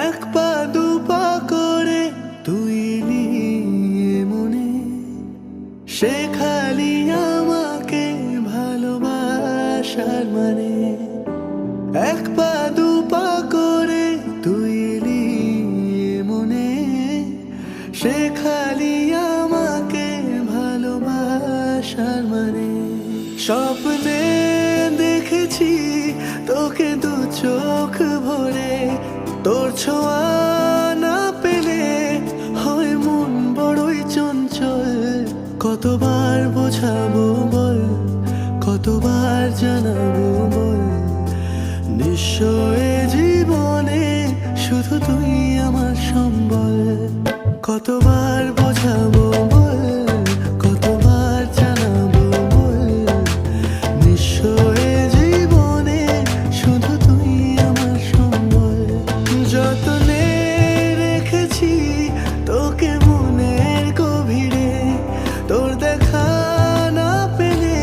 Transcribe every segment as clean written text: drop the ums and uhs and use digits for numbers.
এক পা দু পা করে তুই নিয়ে মনে শেখালি আমাকে ভালোবাসার মানে। এক পা দু পা করে তুই নিয়ে মনে শেখালি আমাকে ভালোবাসার মানে। স্বপ্নে দেখেছি তোকে দু চোখ ভরে, তোর ছোঁয়া না পেলে হয় মন বড়ই চঞ্চল। কতবার বোঝাবো বল, কতবার জানাবো বল, নিশ্চয় জীবনে শুধু তুই আমার সম্বল। কতবার বোঝাবো বল, কতবার জানাবো বল, নিশ্চয় জীবনে শুধু তুই আমার সম্বল। যতনে রেখেছি তোকে মনের গভীরে, তোর দেখা না পেলে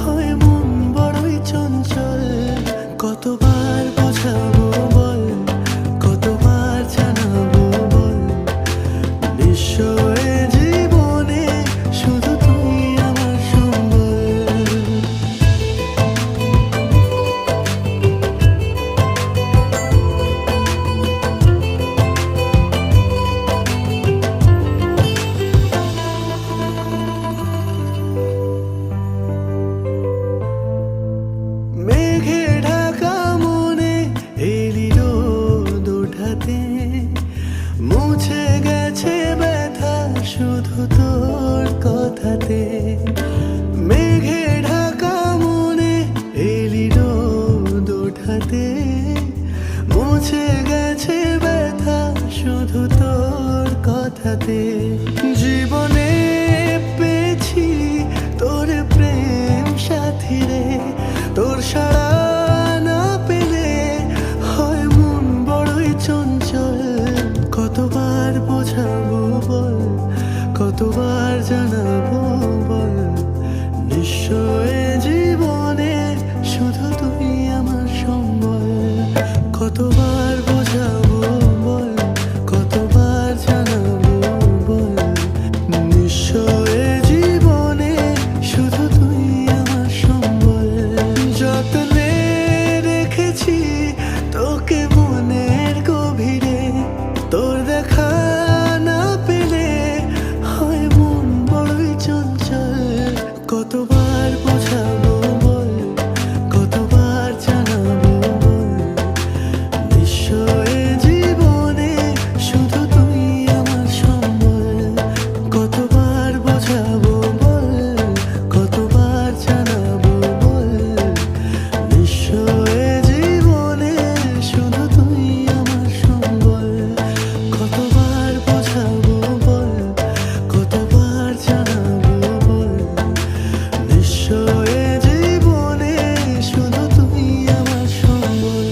হয় মন বড়ই চঞ্চল। কতবার বোঝাবো বল, কতবার জানাবো বল, নিশ্চয় জীবনে শুধু তুই আমার সম্বল। মেঘে ঢাকা মনে এলি রোদ ওঠাতে, মুছে গেছে ব্যথা শুধু তোর কথাতে। মেঘে ঢাকা মনে এলি রোদ ওঠাতে, মুছে গেছে ব্যথা শুধু তোর কথাতে। জীবনে পেয়েছি তোর প্রেম সাথী রে, তোর সাড়া না পেলে হয় মন বড়ই চঞ্চল। কতবার বোঝাবো বল, কতবার জানাবো বল, নিশ্চয় জীবনে শুধু তুই আমার সম্বল। কতবার বোঝাবো বল, কতবার জানাবো বল, নিশ্চয় জীবনে শুধু তুই আমার সম্বল। যতনে রেখেছি তোকে মনের গভীরে, তোর দেখা না পেলে হয় মন বড়ই চঞ্চল। কতবার বোঝাবো বল, কতবার জানাবো বল, নিশ্চয় জীবনে শুধু তুই আমার সম্বল। কতবার বোঝাবো বল, কতবার জানাবো বল, নিশ্চয় জীবনে শুধু তুই আমার সম্বল। কতবার বোঝাবো বল, কতবার জানাবো বল, নিশ্চয় জীবনে শুধু তুই আমার সম্বল।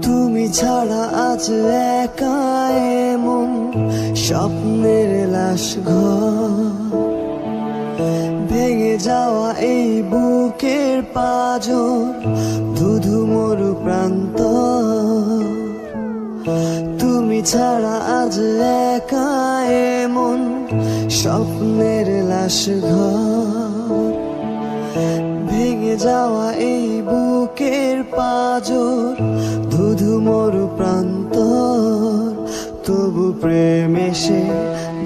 তুমি ছাড়া আজ একা এমন স্বপ্নের লাশ ঘর, ভেঙে যাওয়া এই বুকের পাঁজর, ধুধু মরু প্রান্ত। তুমি ছাড়া আজ একা এমন স্বপ্নের লাশ ঘর, ভেঙে যাওয়া এই বুকের পাঁজর, ধুধু মরু প্রান্তর। তবু প্রেম এসে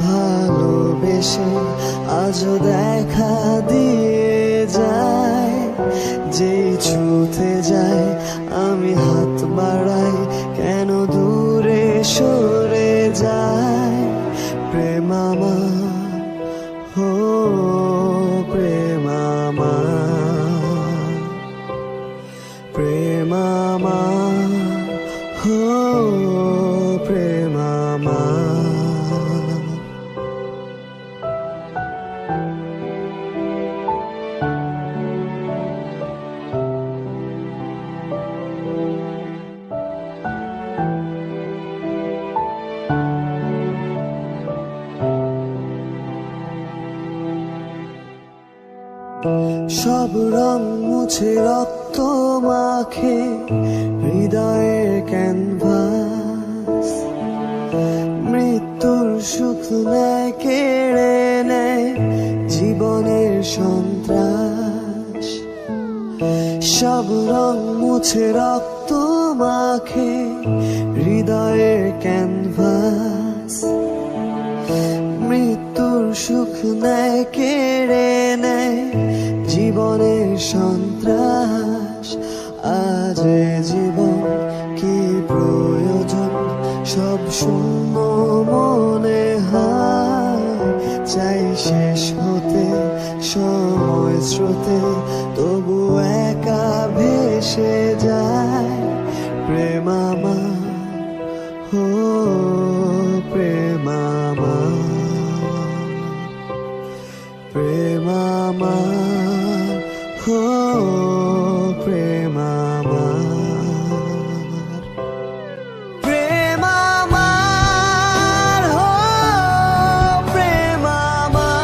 ভালোবেসে আজও দেখা দিয়ে যায়। যেই ছুঁতে যায় আমি হাত বাড়াই, কেন দূরে সরে যায়। প্রেম রং মুছে রক্ত মাখে হৃদয়ের ক্যানভাস, মৃত্যুর সুখ নেয় কেড়ে নেয় জীবনের সন্ত্রাস। সব রং মুছে রক্ত মাখে হৃদয়ের ক্যানভাস, মৃত্যুর সুখ নেয় কেড়ে নেয় জীবনের সন্ত্রাস। আজ এ জীবন কি প্রয়োজন, সব শূন্য মনে হয়। চাই শেষ হতে সময় স্রোতে, তবু একা ভেসে যায় প্রেম আমার, হো প্রেম আমার, প্রেম আমার, হো প্রেম আমার, প্রেম আমার, হো প্রেম আমার,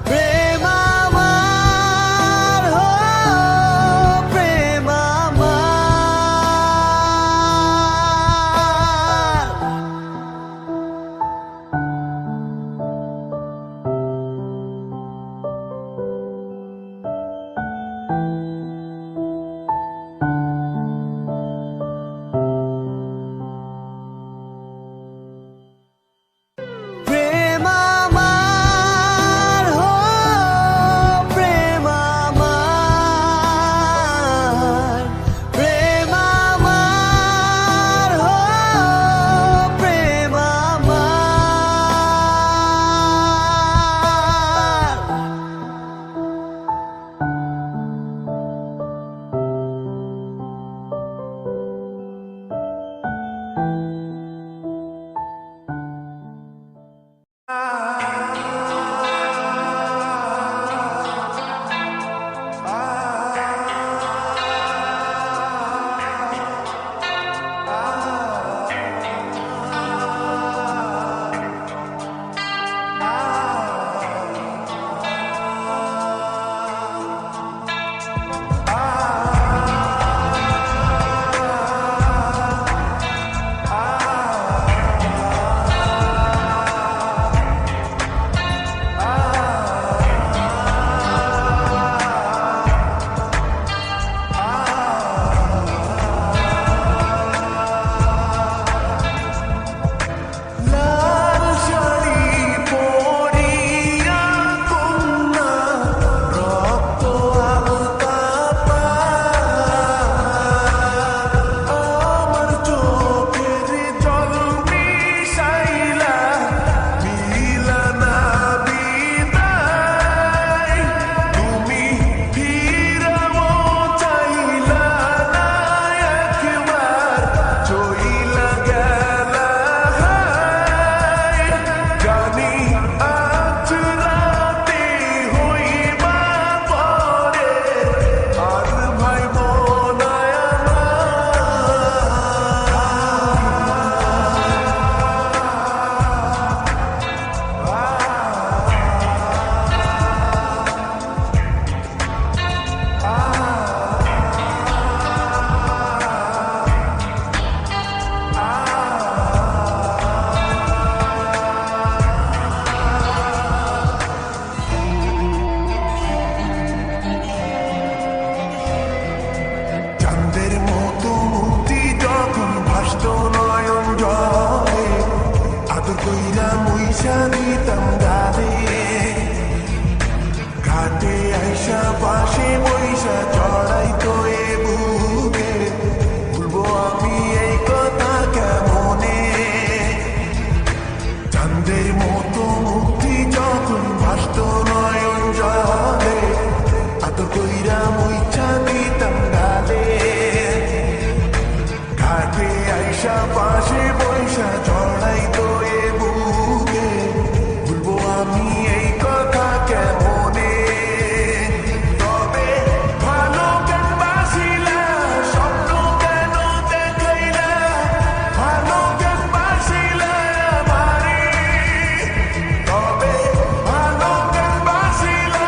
প্রেম আমার, হো প্রেম আমার। প্রেম আমার, হো প্রেম আমার, প্রেম আমার, হো প্রেম আমার। লাল শাড়ি পরিয়া কন্যা রক্ত আলতা আমার চোখের জল মিশাইলা দিলা না বিদায়, তুমি ফিরাও চাইলা না একবার, চইলা গেলা জানি আজ রাতে হইবা পরে, আর ভাই বোনায় চাঁদের মতো মুক্তি যখন ভাসত নয়ন জলে, আদর কইরা মুইসা দিতাম গালে, ঘাটে আইসা পাশে বইসা চড়াইতো এ বুকে, ভুলবো আমি এই কথা কেমনে। চাঁদের মতো মুক্তি যখন ভাসত নয়ন জলে, আদর কইরা মুইসা দিতাম গালে, ঘাটে আইসা পাশে বইসা চড়াইতো এ বুকে, ভুলবো আমি এই কথা কেমনে। তবে ভালো কেন বাসিলা, স্বপ্ন কেন দেখাইলা, ভালো কেন বাসিলা আমারে, তবে ভালো কেন বাসিলা,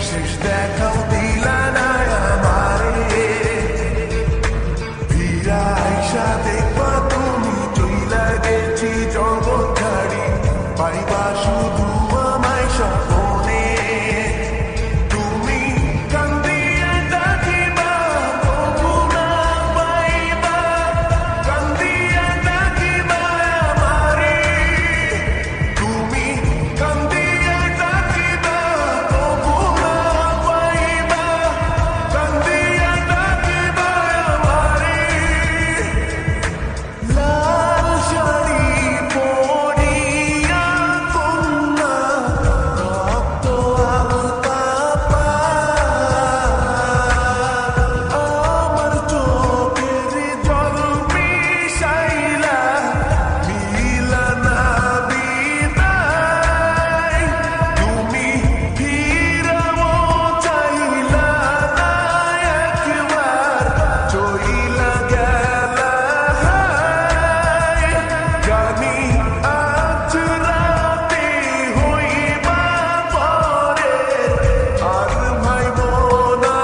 শেষ দেখাও দিলা না আমারে ফিরা আইসা দেখবা তুমি চইলা গেছি জগৎ ছাড়ি পাইবা শুধু আমায় স্বপ্নে তুমি কান্দিয়া ডাকিবা তবু না পাইবা কান্দিয়া ডাকিবা আমারে তুমি কান্দিয়া ডাকিবা তবু না পাইবা কান্দিয়া ডাকিবা আমারে লাল শাড়ি পরিয়া কন্যা রক্ত আলতা পা আমার চোখের জল মিশাইলা দিলা না বিদায় তুমি ফিরাও চাইলা না একবার চইলা গেলা হায় জানি আজ রাতে হইবা পরে আর ভাইব না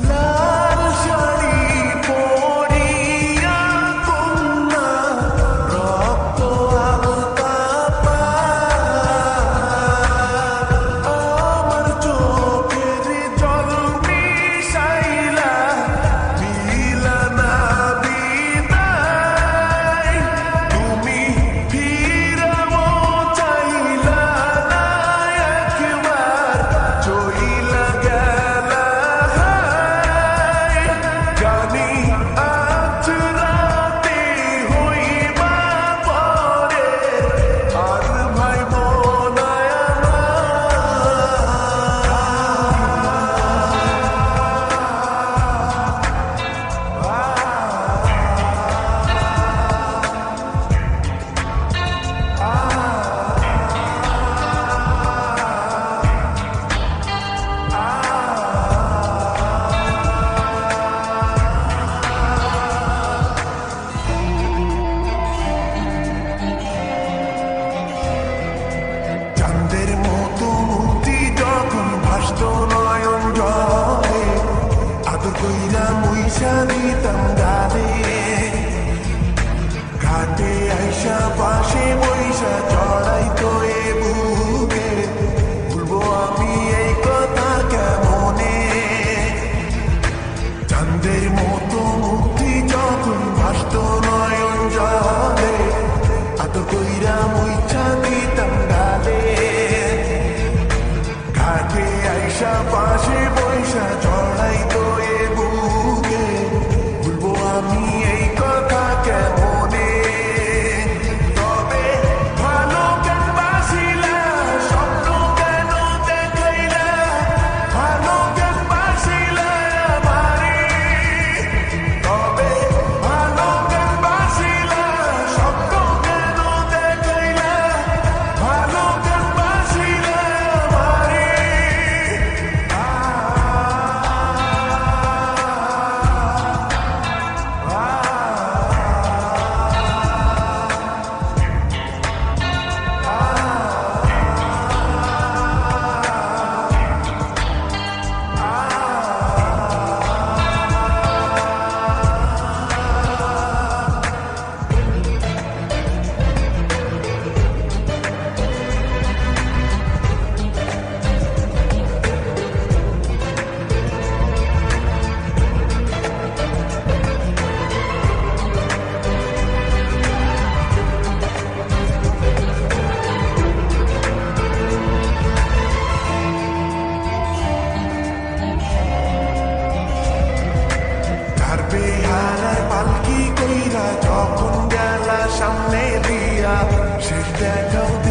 লাল শাড়ি পরিয়া কন্যা রক্ত আলতা পা আমার চোখের জল মিশাইলা দিলা না বিদায় তুমি ফিরাও চাইলা না একবার চইলা গেলা হায় জানি আজ রাতে হইবা পরে আর ভাইব না চাঁদের মতো মুক্তি যখন ভাসত নয়ন জলে আদর কইরা মুইসা দিতাম গালে ঘাটে আইসা পাশে বইসা চড়াইতো এ বুকে ভুলবো আমি এই কথা কেমনে চাঁদের মতো মুক্তি যখন ভাসত নয়ন জলে আদর কইরা মুইসা দিতাম গালে ঘাটে আইসা পাশে বইসা চড়াইতো এ বুকে ভুলবো আমি এই দিয়া সে দেখাও